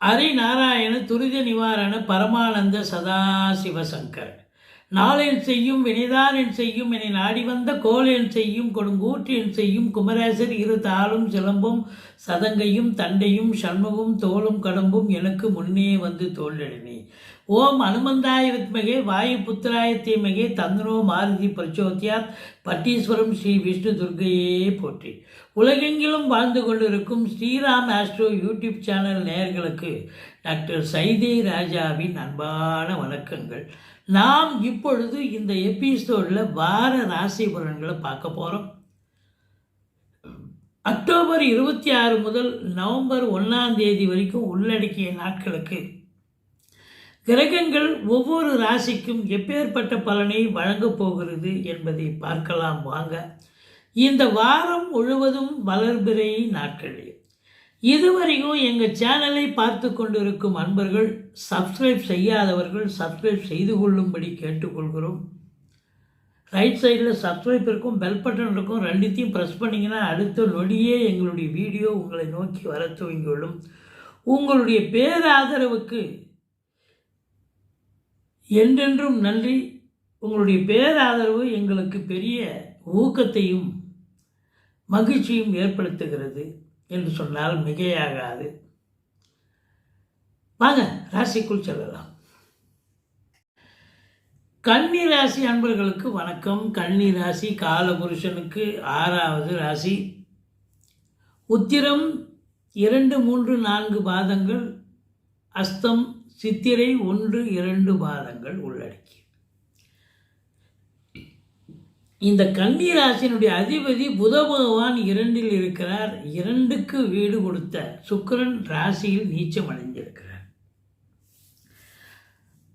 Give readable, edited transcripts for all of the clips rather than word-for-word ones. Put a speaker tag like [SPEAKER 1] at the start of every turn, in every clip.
[SPEAKER 1] ஹரி நாராயண துரித நிவாரண பரமானந்த சதாசிவசங்கர் நாளென் செய்யும் வினைதானென் செய்யும் என நாடி வந்த கோலென் செய்யும் கொடுங்கூற்றின் செய்யும் குமரேசர் இரு தாளும் சிலம்பும் சதங்கையும் தண்டையும் சண்முகம் தோளும் கடம்பும் எனக்கு முன்னே வந்து தோன்றடினே. ஓம் அனுமந்தாய வித்மகே வாயு புத்திராய தீமகே தந்தனோ மாருதி பிரச்சோத்யாத் பட்டீஸ்வரம் ஸ்ரீ விஷ்ணு துர்கையே போற்றி. உலகெங்கிலும் வாழ்ந்து கொண்டிருக்கும் ஸ்ரீராம் ஆஸ்ட்ரோ யூடியூப் சேனல் நேயர்களுக்கு டாக்டர் சைதே ராஜாவின் அன்பான வணக்கங்கள். நாம் இப்பொழுது இந்த எபிசோடில் வார ராசி பலன்களை பார்க்க போகிறோம். அக்டோபர் 26 முதல் நவம்பர் 1 வரைக்கும் உள்ளடக்கிய நாட்களுக்கு கிரகங்கள் ஒவ்வொரு ராசிக்கும் எப்பேற்பட்ட பலனை வழங்கப் போகிறது என்பதை பார்க்கலாம் வாங்க. இந்த வாரம் முழுவதும் வளர்பிறை நாட்களே. இதுவரைக்கும் எங்கள் சேனலை பார்த்து கொண்டிருக்கும் அன்பர்கள், சப்ஸ்கிரைப் செய்யாதவர்கள் சப்ஸ்கிரைப் செய்து கொள்ளும்படி கேட்டுக்கொள்கிறோம். ரைட் சைடில் சப்ஸ்கிரைப் இருக்கும், பெல் பட்டன் இருக்கும், ரெண்டுத்தையும் ப்ரெஸ் பண்ணிங்கன்னா அடுத்த நொடியே எங்களுடைய வீடியோ உங்களை நோக்கி வர துவங்கிவிடும். உங்களுடைய பேராதரவுக்கு என்றென்றும் நன்றி. உங்களுடைய பேராதரவு எங்களுக்கு பெரிய ஊக்கத்தையும் மகிழ்ச்சியும் ஏற்படுத்துகிறது என்று சொன்னால் மிகையாகாது. வாங்க ராசிக்குள் செல்லலாம். கன்னி ராசி அன்பர்களுக்கு வணக்கம். கன்னி ராசி காலபுருஷனுக்கு 6வது ராசி. உத்திரம் 2, 3, 4 பாதங்கள், அஸ்தம் சித்திரை 1, 2 பாதங்கள் உள்ளடக்கி. இந்த கன்னி ராசியினுடைய அதிபதி புத பகவான் 2ல் இருக்கிறார். 2க்கு வீடு கொடுத்த சுக்கிரன் ராசியில் நீச்சம் அடைந்திருக்கிறார்.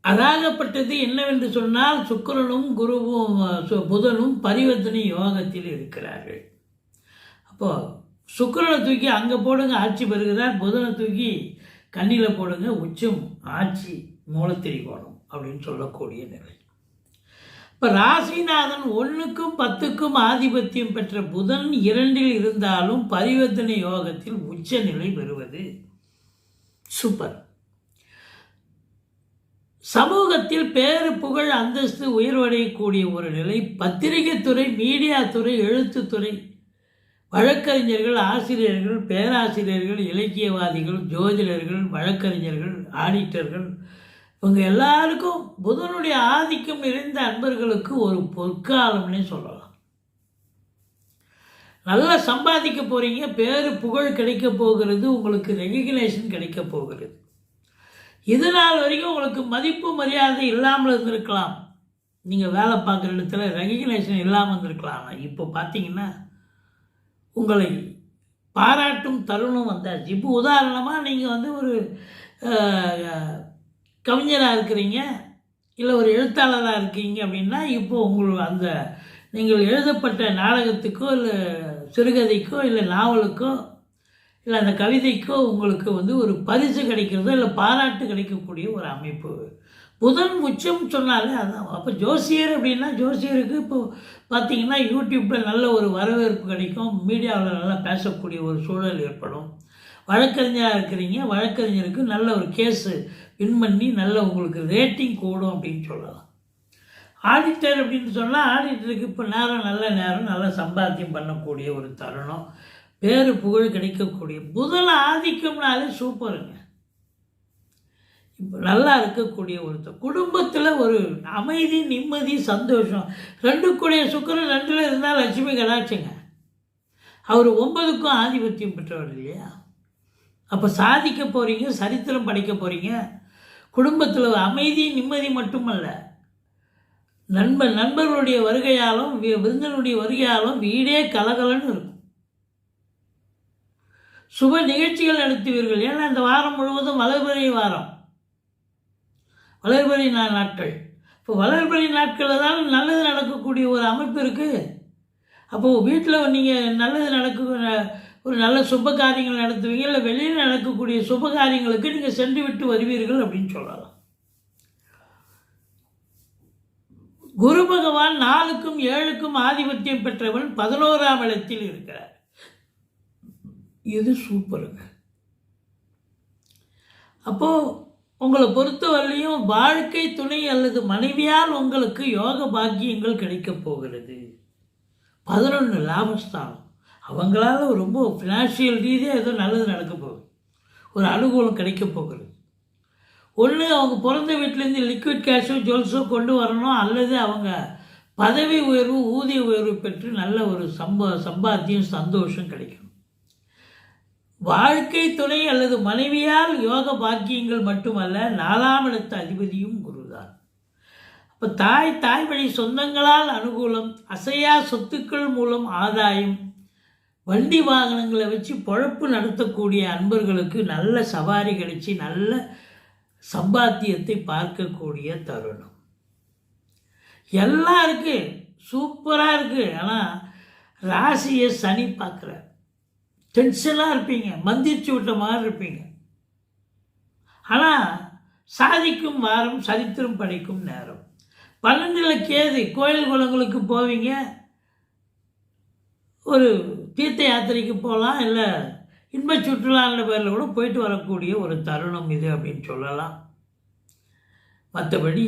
[SPEAKER 1] அதாகப்பட்டது என்னவென்று சொன்னால், சுக்கிரனும் குருவும் புதனும் பரிவர்த்தனை யோகத்தில் இருக்கிறார்கள். அப்போ சுக்கிரனை தூக்கி அங்கே போடுங்க, ஆட்சி பெறுகிறார். புதனை தூக்கி கண்ணியில் போடுங்க, உச்சம் ஆட்சி மூலத்திரிகோணம் அப்படின்னு சொல்லக்கூடிய நிலை. இப்போ ராசிநாதன் 1க்கும் 10க்கும் ஆதிபத்தியம் பெற்ற புதன் 2ல் இருந்தாலும் பரிவர்த்தனை யோகத்தில் உச்ச நிலை பெறுவது சூப்பர். சமூகத்தில் பேரு புகழ் அந்தஸ்து உயர்வடையக்கூடிய ஒரு நிலை. பத்திரிகை துறை, மீடியா துறை, எழுத்துத்துறை, வழக்கறிஞர்கள், ஆசிரியர்கள், பேராசிரியர்கள், இலக்கியவாதிகள், ஜோதிடர்கள், வழக்கறிஞர்கள், ஆடிட்டர்கள், இவங்க எல்லாருக்கும் புதனுடைய ஆதிக்கம் நிறைந்த அன்பர்களுக்கு ஒரு பொற்காலம்னே சொல்லலாம். நல்லா சம்பாதிக்க போகிறீங்க, பேரு புகழ் கிடைக்க போகிறது, உங்களுக்கு ரெகக்னேஷன் கிடைக்க போகிறது. இது நாள் வரைக்கும் உங்களுக்கு மதிப்பு மரியாதை இல்லாமல் இருந்திருக்கலாம். நீங்கள் வேலை பார்க்குற இடத்துல ரெகக்னேஷன் இல்லாமல் இருந்திருக்கலாம். இப்போ பார்த்தீங்கன்னா உங்களை பாராட்டும் தருணம் வந்தாச்சு. இப்போ உதாரணமாக நீங்கள் ஒரு கவிஞராக இருக்கிறீங்க, இல்லை ஒரு எழுத்தாளராக இருக்கீங்க அப்படின்னா, இப்போது உங்களுக்கு அந்த நீங்கள் எழுதப்பட்ட நாடகத்துக்கோ இல்லை சிறுகதைக்கோ இல்லை நாவலுக்கோ இல்லை அந்த கவிதைக்கோ உங்களுக்கு ஒரு பரிசு கிடைக்கிறதோ இல்லை பாராட்டு கிடைக்கக்கூடிய ஒரு அமைப்பு. புதன் உச்சம் சொன்னாலே அதான். அப்போ ஜோசியர் அப்படின்னா, ஜோசியருக்கு இப்போது பார்த்திங்கன்னா யூடியூப்பில் நல்ல ஒரு வரவேற்பு கிடைக்கும், மீடியாவில் நல்லா பேசக்கூடிய ஒரு சூழல் ஏற்படும். வழக்கறிஞராக இருக்கிறீங்க, வழக்கறிஞருக்கு நல்ல ஒரு கேஸு வின் பண்ணி நல்ல உங்களுக்கு ரேட்டிங் கூடும் அப்படின்னு சொல்லலாம். ஆடிட்டர் அப்படின்னு சொன்னால், ஆடிட்டருக்கு இப்போ நல்ல நேரம் நல்லா சம்பாத்தியம் பண்ணக்கூடிய ஒரு தருணம், பேரு புகழ் கிடைக்கக்கூடிய. புதன் ஆதிக்கம்னாலே சூப்பருங்க. இப்போ நல்லா இருக்கக்கூடிய ஒருத்தர் குடும்பத்தில் ஒரு அமைதி, நிம்மதி, சந்தோஷம். 2க்குடைய சுக்கிரன் 2ல் இருந்தால் லட்சுமி கடாட்சிங்க. அவர் 9க்கும் ஆதிபத்தியம் பெற்றவர் இல்லையா? அப்போ சாதிக்க போகிறீங்க, சரித்திரம் படைக்க போகிறீங்க. குடும்பத்தில் அமைதி நிம்மதி மட்டுமல்ல, நண்பர்களுடைய வருகையாலும் விருந்தினுடைய வருகையாலும் வீடே கலகலன்னு இருக்கும். சுப நிகழ்ச்சிகள் நடத்துவீர்கள். ஏன்னா இந்த வாரம் முழுவதும் வளர்பிறை வாரம், வளர்பிறை நாட்கள். இப்போ வளர்பிறை நாட்களில் தான் நல்லது நடக்கக்கூடிய ஒரு அமைப்பு இருக்குது. அப்போது வீட்டில் நீங்கள் நல்லது ஒரு நல்ல சுப காரியங்கள் நடத்துவீங்க, இல்லை வெளியில் நடக்கக்கூடிய சுப காரியங்களுக்கு நீங்கள் சென்று விட்டு வருவீர்கள் அப்படின்னு சொல்லலாம். குரு பகவான் 4க்கும் 7க்கும் ஆதிபத்தியம் பெற்றவன் 11ஆம் இடத்தில் இருக்கிறார். இது சூப்பருங்க. அப்போது உங்களை பொறுத்தவரையிலையும் வாழ்க்கை துணை அல்லது மனைவியால் உங்களுக்கு யோக பாக்கியங்கள் கிடைக்கப் போகிறது. 11 லாபஸ்தானம், அவங்களால ரொம்ப ஃபினான்ஷியல் ரீதியாக ஏதோ நல்லது நடக்க போகுது, ஒரு அனுகூலம் கிடைக்க போகிறது. ஒன்று அவங்க பிறந்த வீட்டிலேருந்து லிக்விட் கேஷோ ஜுவல்ஸோ கொண்டு வரணும், அல்லது அவங்க பதவி உயர்வு ஊதிய உயர்வு பெற்று நல்ல ஒரு சம்பாத்தியம் சந்தோஷம் கிடைக்கணும். வாழ்க்கை துணை அல்லது மனைவியால் யோக பாக்கியங்கள் மட்டுமல்ல, 4ஆம் இடத்து அதிபதியும் குருதான். அப்போ தாய் வழி சொந்தங்களால் அனுகூலம், அசையா சொத்துக்கள் மூலம் ஆதாயம், வண்டி வாகனங்களை வச்சு பொழப்பு நடத்தக்கூடிய அன்பர்களுக்கு நல்ல சவாரி கிடைச்சி நல்ல சம்பாத்தியத்தை பார்க்கக்கூடிய தருணம். எல்லாம் இருக்குது, சூப்பராக இருக்குது. ஆனால் ராசியை சனி பார்க்குறார். டென்ஷனாக இருப்பீங்க, மந்திரிச்சு விட்ட மாதிரி இருப்பீங்க. ஆனால் சாதிக்கும் வாரம், சரித்திரம் படைக்கும் நேரம். 12 கேது, கோயில் குளங்களுக்கு போவீங்க, ஒரு தீர்த்த யாத்திரைக்கு போகலாம், இல்லை இன்ப சுற்றுலான்ற பேரில் கூட போயிட்டு வரக்கூடிய ஒரு தருணம் இது அப்படின்னு சொல்லலாம். மற்றபடி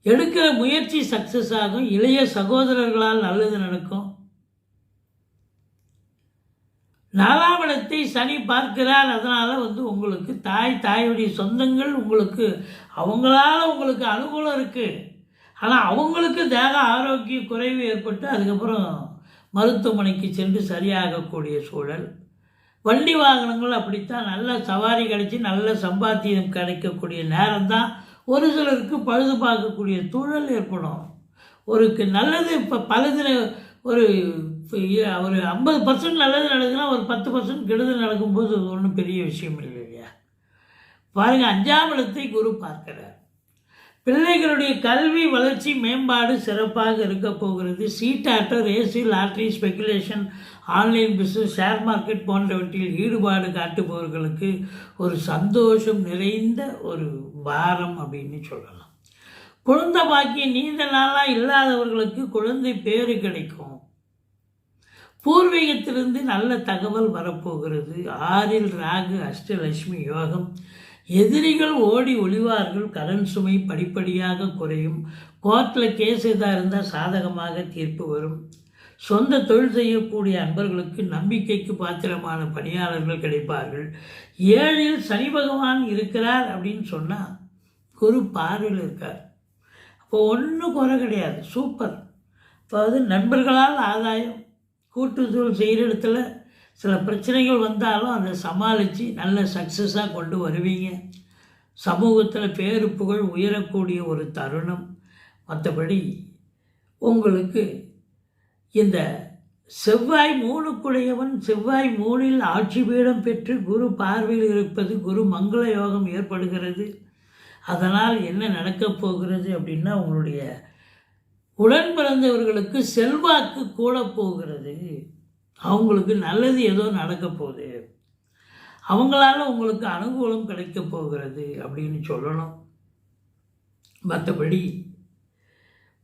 [SPEAKER 1] எடுக்கிற முயற்சி சக்ஸஸ் ஆகும். இளைய சகோதரர்களால் நல்லது நடக்கும். 4ஆம் இடத்தை சனி பார்க்கிறார். அதனால் உங்களுக்கு தாயுடைய சொந்தங்கள் உங்களுக்கு அவங்களால உங்களுக்கு அனுகூலம் இருக்குது. ஆனால் அவங்களுக்கு தேக ஆரோக்கிய குறைவு ஏற்பட்டு அதுக்கப்புறம் மருத்துவமனைக்கு சென்று சரியாகக்கூடிய சூழல். வண்டி வாகனங்கள் அப்படித்தான், நல்ல சவாரி கிடைச்சி நல்ல சம்பாத்தியம் கிடைக்கக்கூடிய நேரம்தான். ஒரு சிலருக்கு பழுது பார்க்கக்கூடிய சூழல் ஏற்படும். ஒரு நல்லது இப்போ பழுது ஒரு 50% நல்லது நடக்குதுன்னா ஒரு 10% கெடுதல் நடக்கும்போது ஒன்றும் பெரிய விஷயம் இல்லை இல்லையா. பாருங்கள், 5ஆம் இடத்தை குரு பார்க்கிறார். பிள்ளைகளுடைய கல்வி வளர்ச்சி மேம்பாடு சிறப்பாக இருக்க போகிறது. சீட்டாட்டம், race, lottery, speculation, online business, share market போன்றவற்றில் ஈடுபாடு காட்டுபவர்களுக்கு ஒரு சந்தோஷம் நிறைந்த ஒரு வாரம் அப்படின்னு சொல்லலாம். குழந்தை பாக்கியம் நீண்ட நாளாக இல்லாதவர்களுக்கு குழந்தை பேறு கிடைக்கும். பூர்வீகத்திலிருந்து நல்ல தகவல் வரப்போகிறது. 6இல் ராகு, அஷ்டலட்சுமி யோகம். எதிரிகள் ஓடி ஒளிவார்கள். கடன் சுமை படிப்படியாக குறையும். கோர்ட்டில் கேஸ் எதாக இருந்தால் சாதகமாக தீர்ப்பு வரும். சொந்த தொழில் செய்யக்கூடிய அன்பர்களுக்கு நம்பிக்கைக்கு பாத்திரமான பணியாளர்கள் கிடைப்பார்கள். 7இல் சனி பகவான் இருக்கிறார் அப்படின்னு சொன்னால் குரு பார்வையில் இருக்கார். அப்போ ஒன்றும் குறை கிடையாது, சூப்பர். இப்போ நண்பர்களால் ஆதாயம், கூட்டுத்தொழில் செய்கிற இடத்துல சில பிரச்சனைகள் வந்தாலும் அதை சமாளித்து நல்ல சக்ஸஸாக கொண்டு வருவீங்க. சமூகத்தில் பேரு புகழ் உயரக்கூடிய ஒரு தருணம். மற்றபடி உங்களுக்கு இந்த செவ்வாய் 3க்குடையவன், செவ்வாய் 3இல் ஆட்சி பீடம் பெற்று குரு பார்வையில் இருப்பது, குரு மங்கள யோகம் ஏற்படுகிறது. அதனால் என்ன நடக்கப் போகிறது அப்படின்னா, உங்களுடைய உடன் பிறந்தவர்களுக்கு செல்வாக்கு கூட போகிறது. அவங்களுக்கு நல்லது ஏதோ நடக்க போகுது, அவங்களால உங்களுக்கு அனுகூலம் கிடைக்க போகிறது அப்படின்னு சொல்லணும். மற்றபடி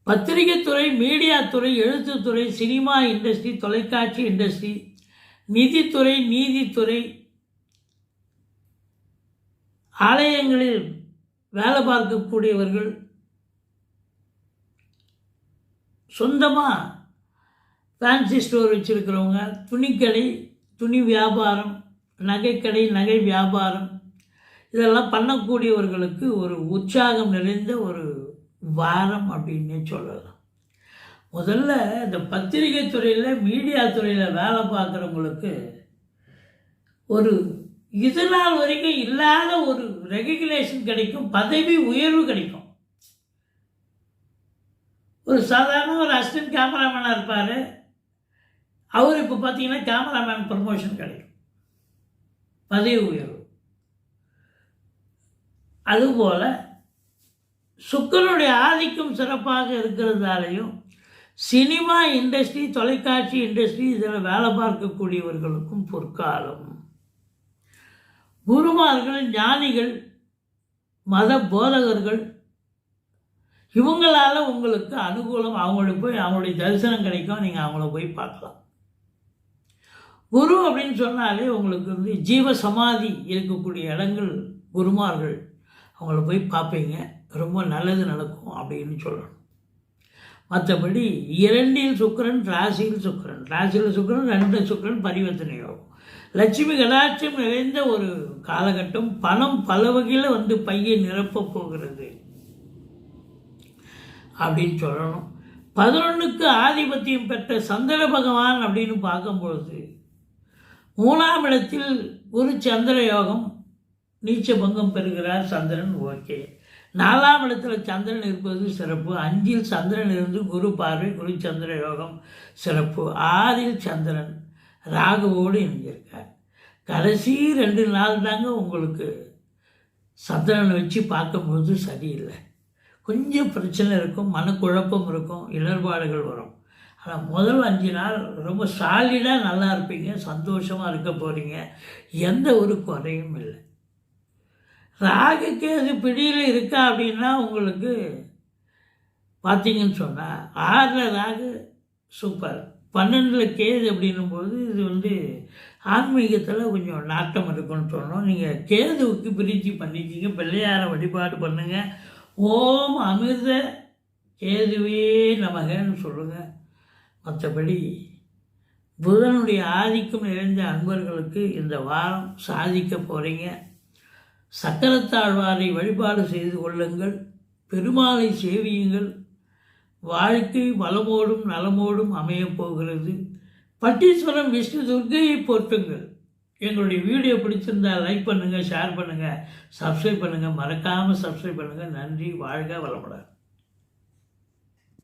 [SPEAKER 1] பத்திரிகை துறை, மீடியா துறை, எழுத்துத்துறை, சினிமா இண்டஸ்ட்ரி, தொலைக்காட்சி இண்டஸ்ட்ரி, நிதித்துறை, நீதித்துறை, ஆலயங்களில் வேலை பார்க்கக்கூடியவர்கள், சொந்தமாக ஃபேன்சி ஸ்டோர் வச்சுருக்கிறவங்க, துணிக்கடை, துணி வியாபாரம், நகைக்கடை, நகை வியாபாரம், இதெல்லாம் பண்ணக்கூடியவர்களுக்கு ஒரு உற்சாகம் நிறைந்த ஒரு வாரம் அப்படின்னே சொல்லலாம். முதல்ல இந்த பத்திரிகை துறையில், மீடியா துறையில் வேலை பார்க்குறவங்களுக்கு ஒரு இது நாள் வரைக்கும் இல்லாத ஒரு ரெகக்னேஷன் கிடைக்கும், பதவி உயர்வு கிடைக்கும். ஒரு சாதாரண ஒரு அசிஸ்டன்ட் கேமராமேனாக இருப்பார், அவர் இப்போ பார்த்தீங்கன்னா கேமராமேன் ப்ரமோஷன் கிடைக்கும், பதவி உயர்வு. அதுபோல் சுக்கிரனுடைய ஆதிக்கம் சிறப்பாக இருக்கிறதாலையும் சினிமா இண்டஸ்ட்ரி, தொலைக்காட்சி இண்டஸ்ட்ரி, இதில் வேலை பார்க்கக்கூடியவர்களுக்கும் பொற்காலம். குருமார்கள், ஞானிகள், மத போதகர்கள், இவங்களால் உங்களுக்கு அனுகூலம். அவங்களுக்கு போய் அவங்களுடைய தரிசனம் கிடைக்கும், நீங்கள் அவங்கள போய் பார்க்கலாம். குரு அப்படின்னு சொன்னாலே உங்களுக்கு வந்து ஜீவ சமாதி இருக்கக்கூடிய இடங்கள் குருமார்கள், அவங்கள போய் பார்ப்பீங்க, ரொம்ப நல்லது நடக்கும் அப்படின்னு சொல்லணும். மற்றபடி 2இல் சுக்கிரன், ராசியில் சுக்கிரன், ராசியில் சுக்கிரன், 2 சுக்கிரன் பரிவர்த்தனை யோகம், லட்சுமி கடாட்சம் நிறைந்த ஒரு காலகட்டம். பணம் பல வகையில் வந்து பையை நிரப்ப போகிறது அப்படின்னு சொல்லணும். 11க்கு ஆதிபத்தியம் பெற்ற சந்திர பகவான் அப்படின்னு பார்க்கும்பொழுது 3ஆம் இடத்தில் குரு சந்திர யோகம், நீச்ச பங்கம் பெறுகிறார் சந்திரன், ஓகே. 4ஆம் இடத்துல சந்திரன் இருப்பது சிறப்பு. 5இல் சந்திரன் இருந்து குரு பார்வை, குரு சந்திர யோகம் சிறப்பு. 6இல் சந்திரன் ராகுவோடு இணைஞ்சிருக்கார். கடைசி 2 நாள் தாங்க உங்களுக்கு சந்திரனை வச்சு பார்க்கும்போது சரியில்லை, கொஞ்சம் பிரச்சனை இருக்கும், மனக்குழப்பம் இருக்கும், இடர்பாடுகள் வரும். ஆனால் முதல் 5 நாள் ரொம்ப சாலிடாக நல்லா இருப்பீங்க, சந்தோஷமாக இருக்க போகிறீங்க, எந்த ஒரு குறையும் இல்லை. ராகுக்கு அது பிடியில் இருக்கா அப்படின்னா உங்களுக்கு பார்த்தீங்கன்னு சொன்னால் 6ல் ராகு சூப்பர், 12ல் கேது அப்படின்னும்போது இது வந்து ஆன்மீகத்தில் கொஞ்சம் நாட்டம் இருக்குன்னு சொன்னோம். நீங்கள் கேதுவுக்கு பிரீத்தி பண்ணிக்கிங்க, பிள்ளையாரை வழிபாடு பண்ணுங்கள், ஓம் அமிர்த கேதுவே நமகன்னு சொல்லுங்கள். மற்றபடி புதனுடைய ஆதிக்கம் நிறைந்த அன்பர்களுக்கு இந்த வாரம் சாதிக்க போகிறீங்க. சக்கரத்தாழ்வாரை வழிபாடு செய்து கொள்ளுங்கள், பெருமாளை சேவியுங்கள், வாழ்க்கை வளமோடும் நலமோடும் அமையப் போகிறது. பட்டீஸ்வரம் விஷ்ணு துர்க்கையை போற்றுங்கள். எங்களுடைய வீடியோ பிடிச்சிருந்தால் லைக் பண்ணுங்கள், ஷேர் பண்ணுங்கள், சப்ஸ்கிரைப் பண்ணுங்கள், மறக்காமல் சப்ஸ்கிரைப் பண்ணுங்கள். நன்றி, வாழ்க வளமுடன்.